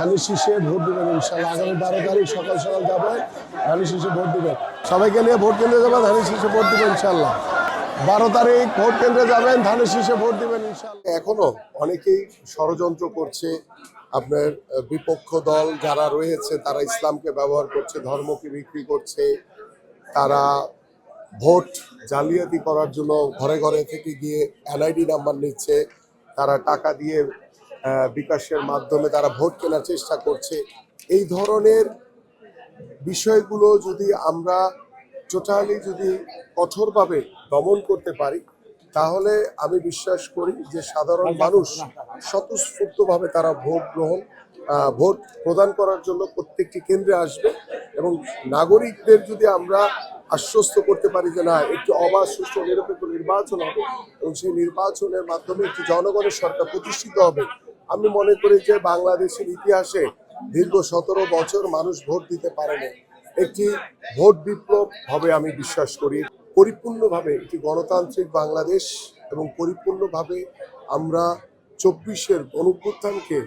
ধানের শীষে ভোট দেবেন ইনশাল্লাহ। আগামী 12 তারিখ সকাল সকাল যাবেন, ধানের শীষে ভোট দেবেন। সবাইকে নিয়ে ভোট কেন্দ্রে যাবেন, ধানের শীষে ভোট দেবেন ইনশাল্লাহ। 12 তারিখ ভোট কেন্দ্রে যাবেন, ধানের শীষে ভোট দেবেন ইনশাল্লাহ। এখনো অনেকেই ষড়যন্ত্র করছে। আপনার বিপক্ষ দল যারা রয়েছে তারা ইসলামকে ব্যবহার করছে, ধর্মকে বিক্রি করছে। তারা ভোট জালিয়াতি করার জন্য ঘরে ঘরে থেকে গিয়ে এনআইডি নাম্বার নিচ্ছে। তারা টাকা দিয়ে বিকাশের মাধ্যমে তারা ভোট কেনার চেষ্টা করছে। এই ধরনের বিষয়গুলো যদি আমরা যদি কঠোরভাবে দমন করতে পারি, তাহলে আমি বিশ্বাস করি যে সাধারণ মানুষ স্বতঃস্ফূর্তভাবে তারা ভোট প্রদান করার জন্য প্রত্যেকটি কেন্দ্রে আসবে। এবং নাগরিকদের যদি আমরা আশ্বস্ত করতে পারি যে না, একটি অবাধ, সুষ্ঠু, নিরপেক্ষ নির্বাচন হবে এবং সেই নির্বাচনের মাধ্যমে একটি জনগণের সরকার প্রতিষ্ঠিত হবে, আমি মনে করি যে বাংলাদেশের ইতিহাসে দীর্ঘ 17 বছর মানুষ ভোট দিতে পারেনি, একটি ভোট বিপ্লব হবে আমি বিশ্বাস করি। পরিপূর্ণভাবে একটি গণতান্ত্রিক বাংলাদেশ এবং পরিপূর্ণভাবে আমরা 24-এর গণঅভ্যুত্থানকে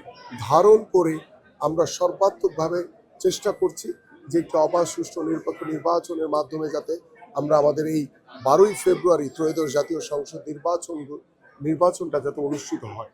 ধারণ করে আমরা সর্বাত্মকভাবে চেষ্টা করছি যে একটি অবাধ, সুষ্ঠু, নিরপেক্ষ নির্বাচনের মাধ্যমে যাতে আমরা আমাদের এই 12ই ফেব্রুয়ারি ত্রয়োদশ জাতীয় সংসদ নির্বাচনটা যাতে অনুষ্ঠিত হয়।